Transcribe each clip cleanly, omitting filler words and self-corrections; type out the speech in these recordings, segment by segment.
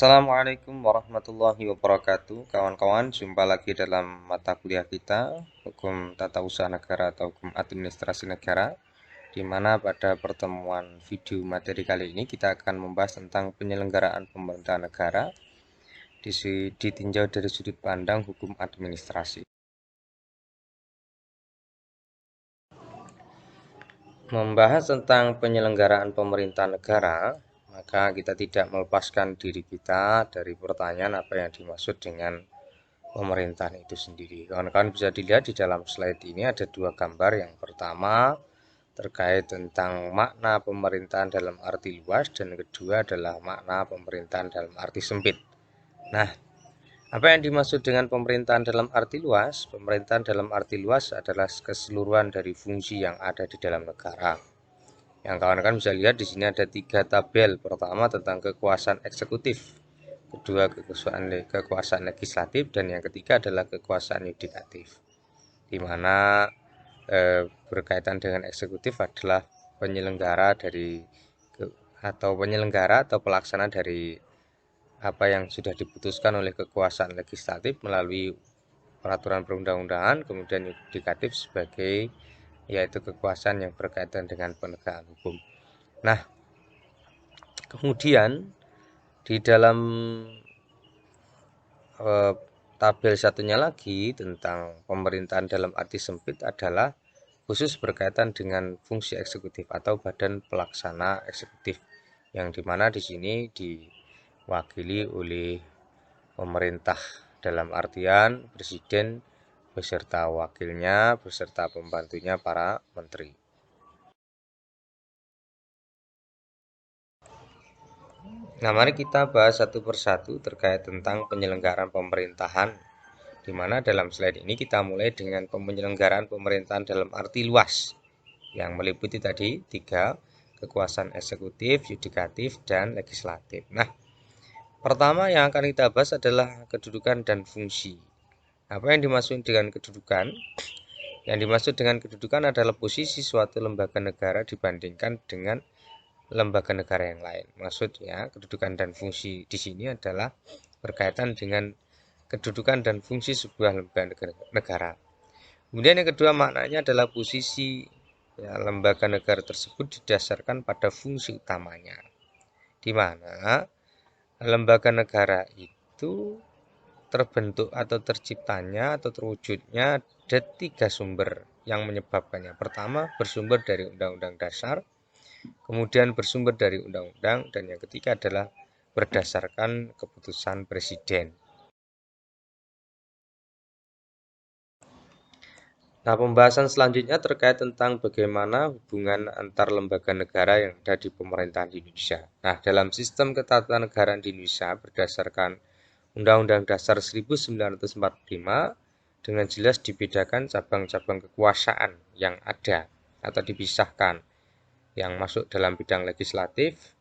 Assalamualaikum warahmatullahi wabarakatuh. Kawan-kawan, jumpa lagi dalam mata kuliah kita, Hukum Tata Usaha Negara atau Hukum Administrasi Negara, di mana pada pertemuan video materi kali ini kita akan membahas tentang penyelenggaraan pemerintahan negara ditinjau dari sudut pandang hukum administrasi. Membahas tentang penyelenggaraan pemerintahan negara, maka kita tidak melepaskan diri kita dari pertanyaan apa yang dimaksud dengan pemerintahan itu sendiri. Kawan-kawan bisa dilihat di dalam slide ini ada dua gambar. Yang pertama terkait tentang makna pemerintahan dalam arti luas, dan yang kedua adalah makna pemerintahan dalam arti sempit. Nah, apa yang dimaksud dengan pemerintahan dalam arti luas? Pemerintahan dalam arti luas adalah keseluruhan dari fungsi yang ada di dalam negara. Yang kawan-kawan bisa lihat di sini ada 3 tabel. Pertama tentang kekuasaan eksekutif, kedua kekuasaan legislatif, dan yang ketiga adalah kekuasaan yudikatif, di mana berkaitan dengan eksekutif adalah penyelenggara atau pelaksana dari apa yang sudah diputuskan oleh kekuasaan legislatif melalui peraturan perundang-undangan. Kemudian yudikatif sebagai yaitu kekuasaan yang berkaitan dengan penegakan hukum. Nah, kemudian di dalam tabel satunya lagi tentang pemerintahan dalam arti sempit adalah khusus berkaitan dengan fungsi eksekutif atau badan pelaksana eksekutif, yang dimana di sini diwakili oleh pemerintah dalam artian presiden beserta wakilnya beserta pembantunya para menteri. Nah, mari kita bahas satu persatu terkait tentang penyelenggaraan pemerintahan, di mana dalam slide ini kita mulai dengan penyelenggaraan pemerintahan dalam arti luas, yang meliputi tadi 3, kekuasaan eksekutif, yudikatif, dan legislatif. Nah, pertama yang akan kita bahas adalah kedudukan dan fungsi. Apa yang dimaksud dengan kedudukan? Yang dimaksud dengan kedudukan adalah posisi suatu lembaga negara dibandingkan dengan lembaga negara yang lain. Maksudnya, kedudukan dan fungsi di sini adalah berkaitan dengan kedudukan dan fungsi sebuah lembaga negara. Kemudian yang kedua maknanya adalah posisi lembaga negara tersebut didasarkan pada fungsi utamanya, di mana lembaga negara itu terbentuk atau terciptanya atau terwujudnya ada 3 sumber yang menyebabkannya. Pertama, bersumber dari Undang-Undang Dasar, kemudian bersumber dari undang-undang, dan yang ketiga adalah berdasarkan keputusan presiden. Nah, pembahasan selanjutnya terkait tentang bagaimana hubungan antar lembaga negara yang ada di pemerintahan di Indonesia. Nah, dalam sistem ketatanegaraan di Indonesia berdasarkan Undang-Undang Dasar 1945 dengan jelas dibedakan cabang-cabang kekuasaan yang ada atau dipisahkan, yang masuk dalam bidang legislatif,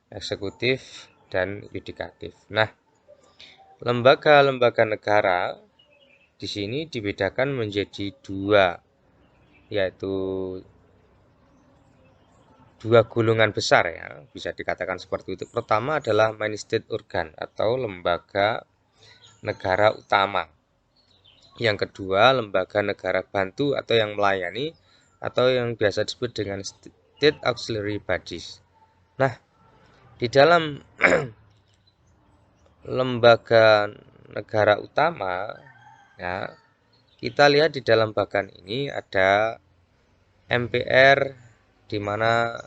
eksekutif, dan yudikatif. Nah, lembaga-lembaga negara di sini dibedakan menjadi 2, yaitu 2 golongan besar, ya, bisa dikatakan seperti itu. Pertama adalah main state organ atau lembaga negara utama. Yang kedua, lembaga negara bantu atau yang melayani, atau yang biasa disebut dengan state auxiliary bodies. Nah, di dalam lembaga negara utama, ya, kita lihat di dalam bagan ini ada MPR, di mana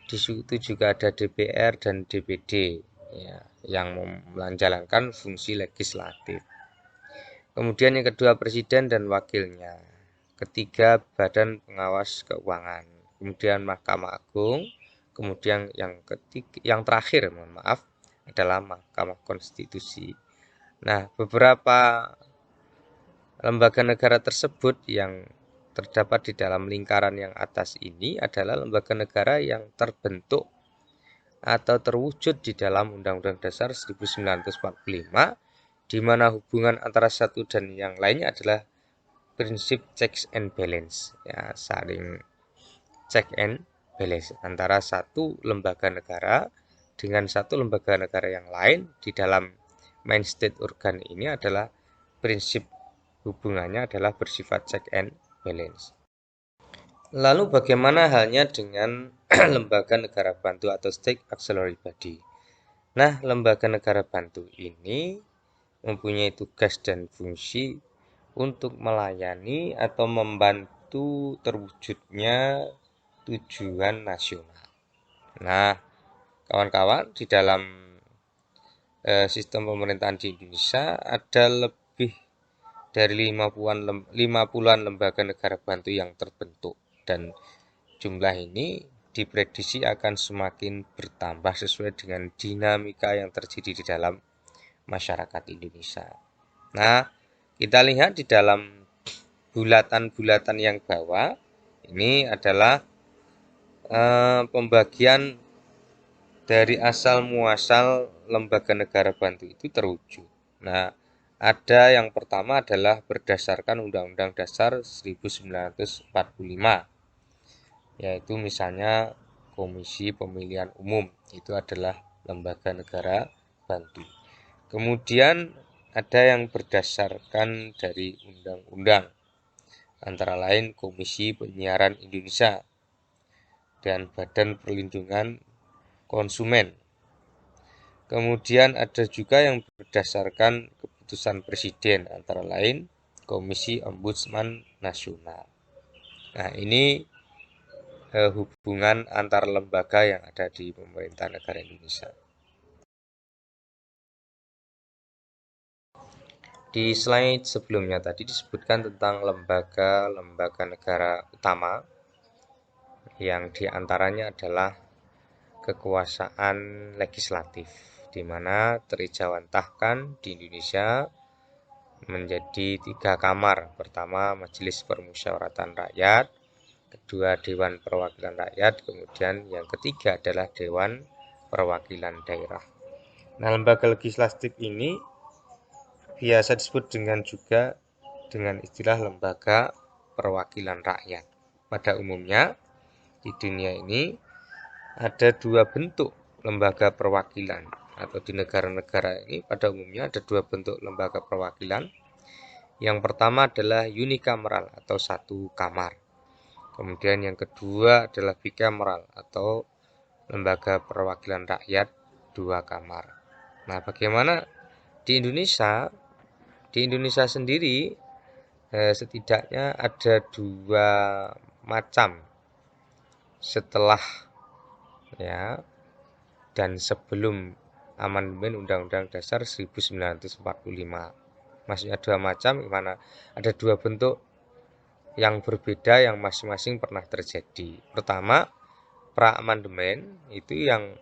di situ juga ada DPR dan DPD, ya, yang menjalankan fungsi legislatif. Kemudian yang kedua presiden dan wakilnya. Ketiga badan pengawas keuangan. Kemudian Mahkamah Agung. Kemudian yang terakhir, adalah Mahkamah Konstitusi. Nah, beberapa lembaga negara tersebut yang terdapat di dalam lingkaran yang atas ini adalah lembaga negara yang terbentuk atau terwujud di dalam Undang-Undang Dasar 1945, di mana hubungan antara satu dan yang lainnya adalah prinsip checks and balance, ya, saling check and balance antara satu lembaga negara dengan satu lembaga negara yang lain di dalam main state organ ini adalah prinsip hubungannya adalah bersifat check and balance. Lalu bagaimana halnya dengan lembaga negara bantu atau state auxiliary body? Nah, lembaga negara bantu ini mempunyai tugas dan fungsi untuk melayani atau membantu terwujudnya tujuan nasional. Nah, kawan-kawan, di dalam sistem pemerintahan di Indonesia ada lebih dari 50-an lembaga negara bantu yang terbentuk, dan jumlah ini diprediksi akan semakin bertambah sesuai dengan dinamika yang terjadi di dalam masyarakat Indonesia. Nah, kita lihat di dalam bulatan-bulatan yang bawah ini adalah pembagian dari asal muasal lembaga negara bantu itu terwujud. Nah, ada yang pertama adalah berdasarkan Undang-Undang Dasar 1945, yaitu misalnya Komisi Pemilihan Umum, itu adalah lembaga negara bantu. Kemudian ada yang berdasarkan dari undang-undang, antara lain Komisi Penyiaran Indonesia dan Badan Perlindungan Konsumen. Kemudian ada juga yang berdasarkan keputusan Presiden, antara lain Komisi Ombudsman Nasional. Nah, ini hubungan antar lembaga yang ada di pemerintah negara Indonesia. Di slide sebelumnya tadi disebutkan tentang lembaga negara utama, yang diantaranya adalah kekuasaan legislatif, di mana terijawantahkan di Indonesia menjadi 3 kamar. Pertama, Majelis Permusyawaratan Rakyat, kedua Dewan Perwakilan Rakyat, kemudian yang ketiga adalah Dewan Perwakilan Daerah. Nah, lembaga legislatif ini biasa disebut juga dengan istilah lembaga perwakilan rakyat. Pada umumnya di dunia ini ada 2 bentuk lembaga perwakilan, atau di negara-negara ini pada umumnya ada 2 bentuk lembaga perwakilan. Yang pertama adalah unikameral atau 1 kamar. Kemudian yang kedua adalah bikameral atau lembaga perwakilan rakyat 2 kamar. Nah, bagaimana di Indonesia? Di Indonesia sendiri setidaknya ada 2 macam setelah dan sebelum amandemen Undang-Undang Dasar 1945. Maksudnya 2 macam, gimana? Ada 2 bentuk yang berbeda yang masing-masing pernah terjadi. Pertama, pra-amandemen itu yang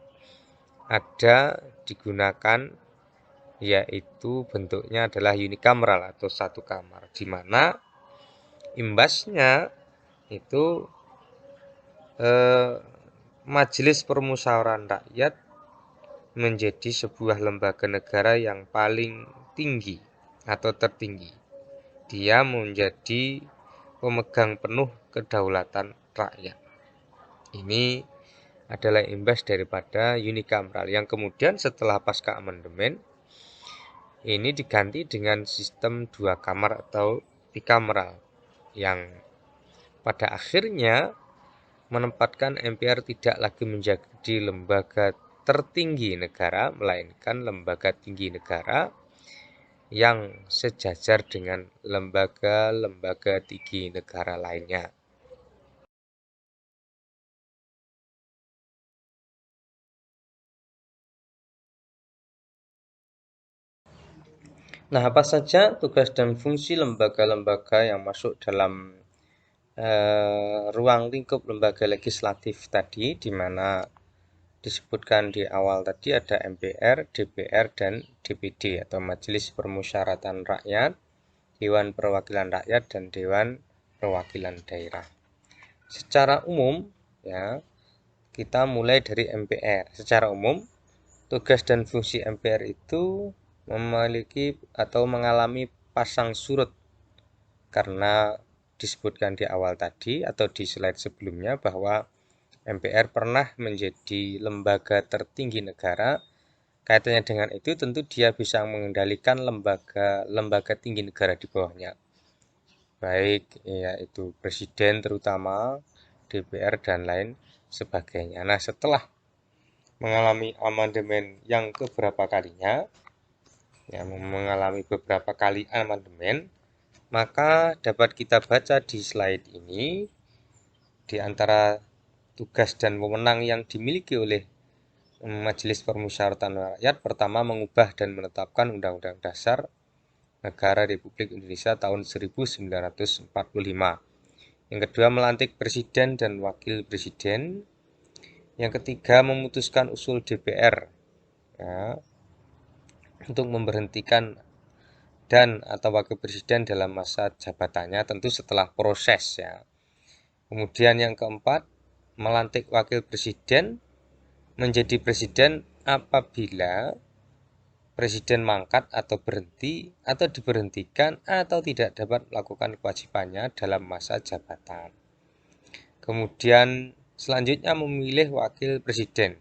ada digunakan, yaitu bentuknya adalah unikameral atau 1 kamar, di mana imbasnya itu Majelis Permusyawaratan Rakyat menjadi sebuah lembaga negara yang paling tinggi atau tertinggi. Dia menjadi pemegang penuh kedaulatan rakyat. Ini adalah imbas daripada unikameral yang kemudian setelah pasca amandemen ini diganti dengan sistem 2 kamar atau bikameral, yang pada akhirnya menempatkan MPR tidak lagi menjadi lembaga tertinggi negara, melainkan lembaga tinggi negara yang sejajar dengan lembaga-lembaga tinggi negara lainnya. Nah, apa saja tugas dan fungsi lembaga-lembaga yang masuk dalam ruang lingkup lembaga legislatif tadi, di mana disebutkan di awal tadi ada MPR, DPR, dan DPD atau Majelis Permusyawaratan Rakyat, Dewan Perwakilan Rakyat, dan Dewan Perwakilan Daerah. Secara umum kita mulai dari MPR. Secara umum tugas dan fungsi MPR itu memiliki atau mengalami pasang surut, karena disebutkan di awal tadi atau di slide sebelumnya bahwa MPR pernah menjadi lembaga tertinggi negara. Kaitannya dengan itu tentu dia bisa mengendalikan lembaga tinggi negara di bawahnya. Baik yaitu presiden terutama, DPR dan lain sebagainya. Nah, setelah mengalami amandemen yang keberapa kalinya, mengalami beberapa kali amandemen, maka dapat kita baca di slide ini, di antara tugas dan wewenang yang dimiliki oleh Majelis Permusyawaratan Rakyat, pertama mengubah dan menetapkan Undang-Undang Dasar Negara Republik Indonesia tahun 1945. Yang kedua, melantik presiden dan wakil presiden. Yang ketiga, memutuskan usul DPR untuk memberhentikan dan atau wakil presiden dalam masa jabatannya, tentu setelah proses Kemudian yang keempat, melantik wakil presiden menjadi presiden apabila presiden mangkat atau berhenti atau diberhentikan atau tidak dapat melakukan kewajibannya dalam masa jabatan. Kemudian selanjutnya memilih wakil presiden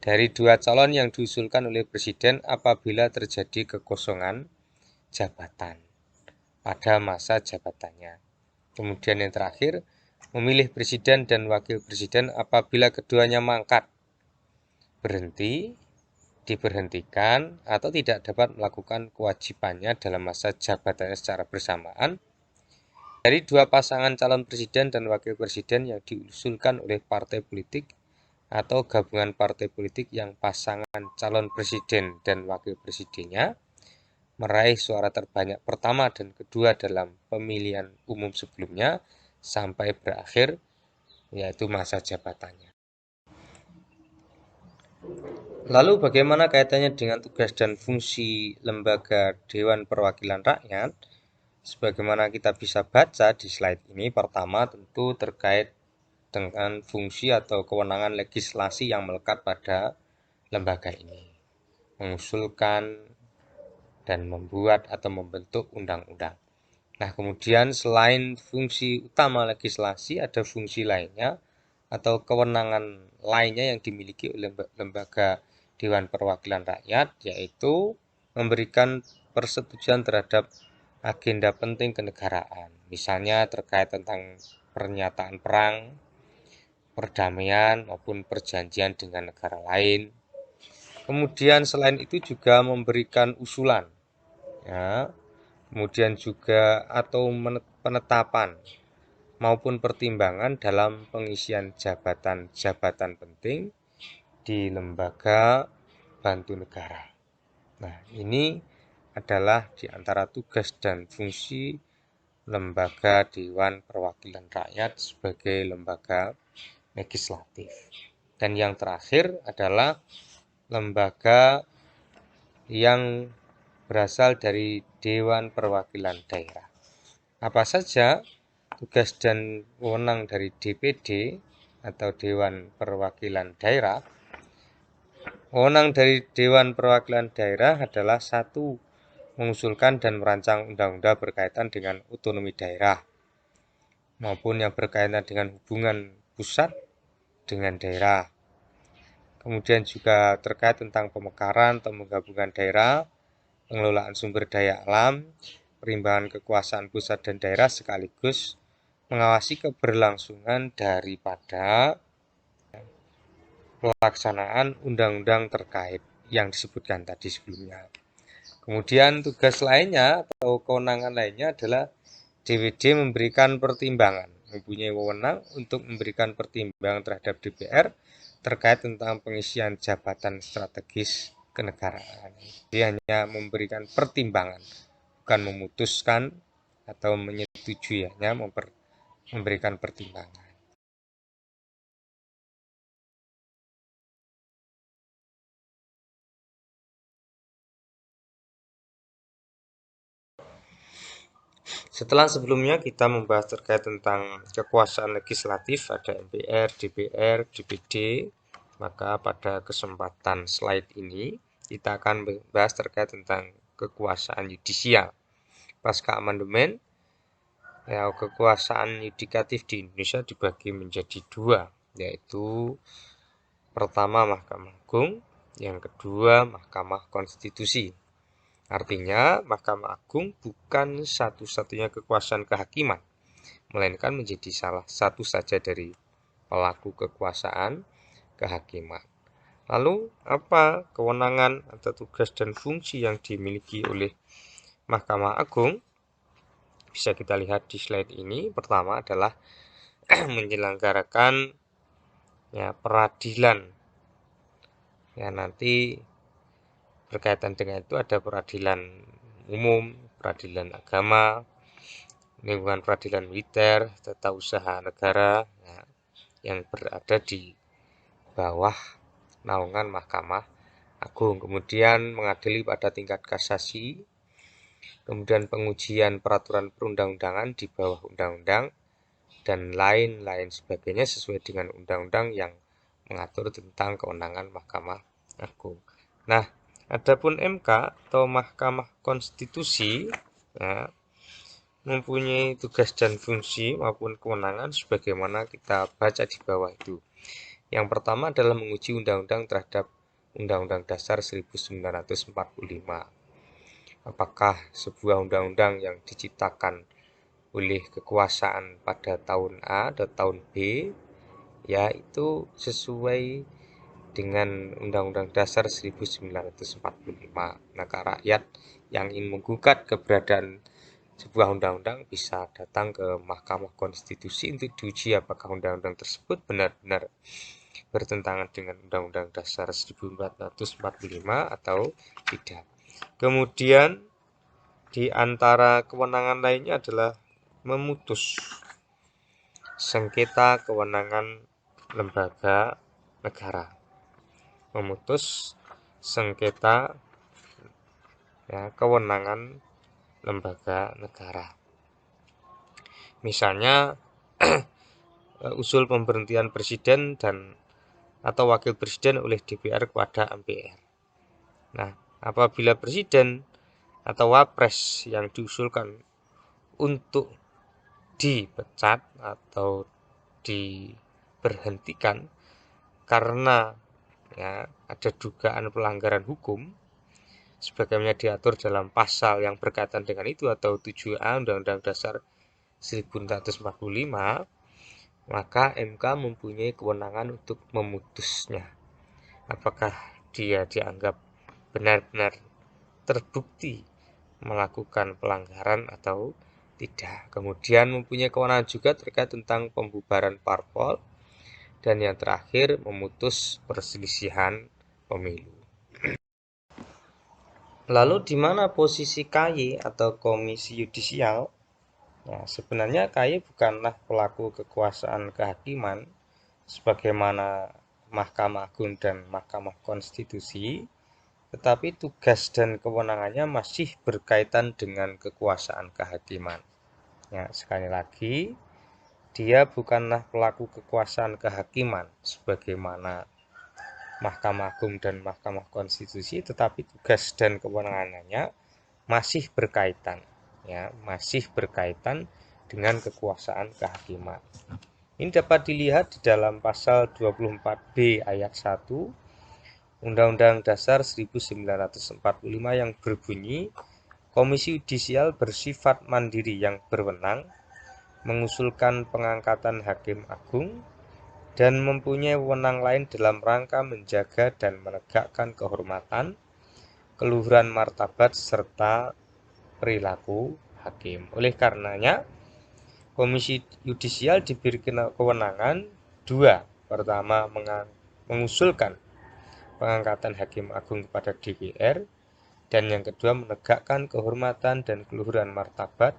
dari 2 calon yang diusulkan oleh presiden apabila terjadi kekosongan jabatan pada masa jabatannya. Kemudian yang terakhir, memilih presiden dan wakil presiden apabila keduanya mangkat, berhenti, diberhentikan, atau tidak dapat melakukan kewajibannya dalam masa jabatannya secara bersamaan dari 2 pasangan calon presiden dan wakil presiden yang diusulkan oleh partai politik atau gabungan partai politik yang pasangan calon presiden dan wakil presidennya meraih suara terbanyak pertama dan kedua dalam pemilihan umum sebelumnya sampai berakhir yaitu masa jabatannya. Lalu bagaimana kaitannya dengan tugas dan fungsi lembaga Dewan Perwakilan Rakyat? Sebagaimana kita bisa baca di slide ini, pertama tentu terkait dengan fungsi atau kewenangan legislasi yang melekat pada lembaga ini, mengusulkan dan membuat atau membentuk undang-undang. Nah, kemudian selain fungsi utama legislasi, ada fungsi lainnya atau kewenangan lainnya yang dimiliki oleh lembaga Dewan Perwakilan Rakyat, yaitu memberikan persetujuan terhadap agenda penting kenegaraan, misalnya terkait tentang pernyataan perang, perdamaian, maupun perjanjian dengan negara lain. Kemudian selain itu juga memberikan usulan, kemudian juga atau penetapan maupun pertimbangan dalam pengisian jabatan-jabatan penting di lembaga bantu negara. Nah, ini adalah di antara tugas dan fungsi lembaga Dewan Perwakilan Rakyat sebagai lembaga legislatif. Dan yang terakhir adalah lembaga yang berasal dari Dewan Perwakilan Daerah. Apa saja tugas dan wewenang dari DPD atau Dewan Perwakilan Daerah? Wewenang dari Dewan Perwakilan Daerah adalah 1. Mengusulkan dan merancang undang-undang berkaitan dengan otonomi daerah maupun yang berkaitan dengan hubungan pusat dengan daerah. Kemudian juga terkait tentang pemekaran atau penggabungan daerah, pengelolaan sumber daya alam, perimbangan kekuasaan pusat dan daerah, sekaligus mengawasi keberlangsungan daripada pelaksanaan undang-undang terkait yang disebutkan tadi sebelumnya. Kemudian tugas lainnya atau kewenangan lainnya adalah DPD memberikan pertimbangan, mempunyai wewenang untuk memberikan pertimbangan terhadap DPR terkait tentang pengisian jabatan strategis kenegaraan. Dia hanya memberikan pertimbangan, bukan memutuskan atau menyetujui, hanya memberikan pertimbangan. Setelah sebelumnya kita membahas terkait tentang kekuasaan legislatif, ada MPR, DPR, DPD, maka pada kesempatan slide ini kita akan membahas terkait tentang kekuasaan yudisial. Pasca amandemen, kekuasaan yudikatif di Indonesia dibagi menjadi 2, yaitu pertama Mahkamah Agung, yang kedua Mahkamah Konstitusi. Artinya, Mahkamah Agung bukan satu-satunya kekuasaan kehakiman, melainkan menjadi salah satu saja dari pelaku kekuasaan kehakiman. Lalu, apa kewenangan atau tugas dan fungsi yang dimiliki oleh Mahkamah Agung? Bisa kita lihat di slide ini. Pertama adalah menyelenggarakan peradilan. Ya, nanti berkaitan dengan itu ada peradilan umum, peradilan agama, lingkungan peradilan militer, tata usaha negara, yang berada di bawah naungan Mahkamah Agung. Kemudian mengadili pada tingkat kasasi, kemudian pengujian peraturan perundang-undangan di bawah undang-undang, dan lain-lain sebagainya sesuai dengan undang-undang yang mengatur tentang kewenangan Mahkamah Agung. Nah, adapun MK atau Mahkamah Konstitusi mempunyai tugas dan fungsi maupun kewenangan sebagaimana kita baca di bawah itu. Yang pertama adalah menguji undang-undang terhadap Undang-Undang Dasar 1945. Apakah sebuah undang-undang yang diciptakan oleh kekuasaan pada tahun A atau tahun B, yaitu sesuai dengan Undang-Undang Dasar 1945. Maka rakyat yang ingin menggugat keberadaan sebuah undang-undang bisa datang ke Mahkamah Konstitusi untuk diuji apakah undang-undang tersebut benar-benar bertentangan dengan Undang-Undang Dasar 1945 atau tidak. Kemudian di antara kewenangan lainnya adalah memutus sengketa kewenangan lembaga negara. Memutus sengketa kewenangan lembaga negara. Misalnya usul pemberhentian presiden dan atau wakil presiden oleh DPR kepada MPR. Nah, apabila presiden atau wapres yang diusulkan untuk dipecat atau diberhentikan karena ada dugaan pelanggaran hukum sebagaimana diatur dalam pasal yang berkaitan dengan itu atau 7A Undang-Undang Dasar 1945, maka MK mempunyai kewenangan untuk memutusnya. Apakah dia dianggap benar-benar terbukti melakukan pelanggaran atau tidak. Kemudian mempunyai kewenangan juga terkait tentang pembubaran parpol, dan yang terakhir memutus perselisihan pemilu. Lalu di mana posisi KY atau Komisi Yudisial? Nah, sebenarnya KY bukanlah pelaku kekuasaan kehakiman sebagaimana Mahkamah Agung dan Mahkamah Konstitusi, tetapi tugas dan kewenangannya masih berkaitan dengan kekuasaan kehakiman. Ya, sekali lagi, dia bukanlah pelaku kekuasaan kehakiman sebagaimana Mahkamah Agung dan Mahkamah Konstitusi, tetapi tugas dan kewenangannya masih berkaitan, masih berkaitan dengan kekuasaan kehakiman. Ini dapat dilihat di dalam pasal 24B ayat 1 Undang-Undang Dasar 1945 yang berbunyi, Komisi Yudisial bersifat mandiri yang berwenang mengusulkan pengangkatan Hakim Agung dan mempunyai wewenang lain dalam rangka menjaga dan menegakkan kehormatan, keluhuran martabat serta perilaku hakim. Oleh karenanya, Komisi Yudisial diberi kewenangan dua. Pertama, mengusulkan pengangkatan Hakim Agung kepada DPR, dan yang kedua menegakkan kehormatan dan keluhuran martabat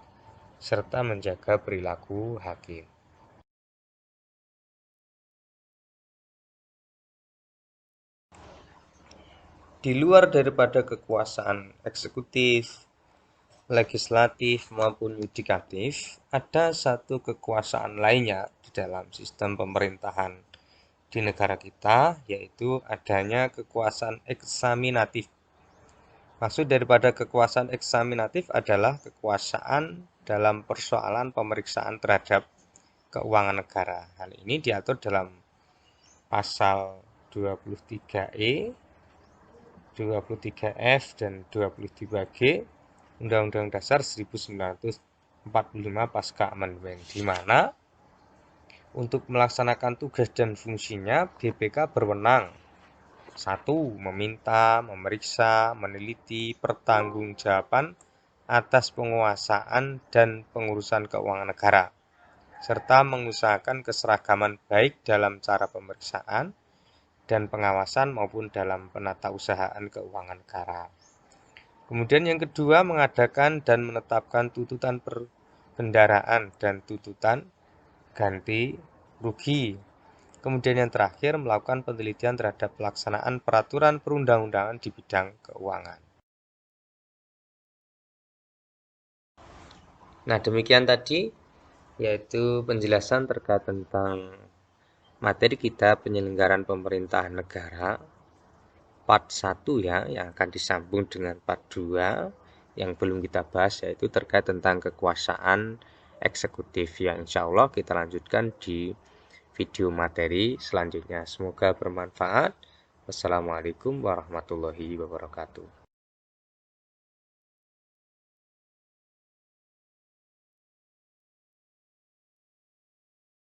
serta menjaga perilaku hakim. Di luar daripada kekuasaan eksekutif, legislatif maupun yudikatif, ada satu kekuasaan lainnya di dalam sistem pemerintahan di negara kita, yaitu adanya kekuasaan eksaminatif. Maksud daripada kekuasaan eksaminatif adalah kekuasaan dalam persoalan pemeriksaan terhadap keuangan negara. Hal ini diatur dalam pasal 23E, 23F, dan 23G Undang-Undang Dasar 1945 pasca amandemen, di mana untuk melaksanakan tugas dan fungsinya BPK berwenang: 1. Meminta, memeriksa, meneliti pertanggungjawaban atas penguasaan dan pengurusan keuangan negara, serta mengusahakan keseragaman baik dalam cara pemeriksaan dan pengawasan maupun dalam penatausahaan keuangan negara. Kemudian yang kedua, mengadakan dan menetapkan tuntutan perbendaraan dan tuntutan ganti rugi. Kemudian yang terakhir, melakukan penelitian terhadap pelaksanaan peraturan perundang-undangan di bidang keuangan. Nah, demikian tadi yaitu penjelasan terkait tentang materi kita penyelenggaraan pemerintahan negara part 1 ya, yang akan disambung dengan part 2 yang belum kita bahas, yaitu terkait tentang kekuasaan eksekutif, yang insya Allah kita lanjutkan di video materi selanjutnya. Semoga bermanfaat. Wassalamualaikum warahmatullahi wabarakatuh.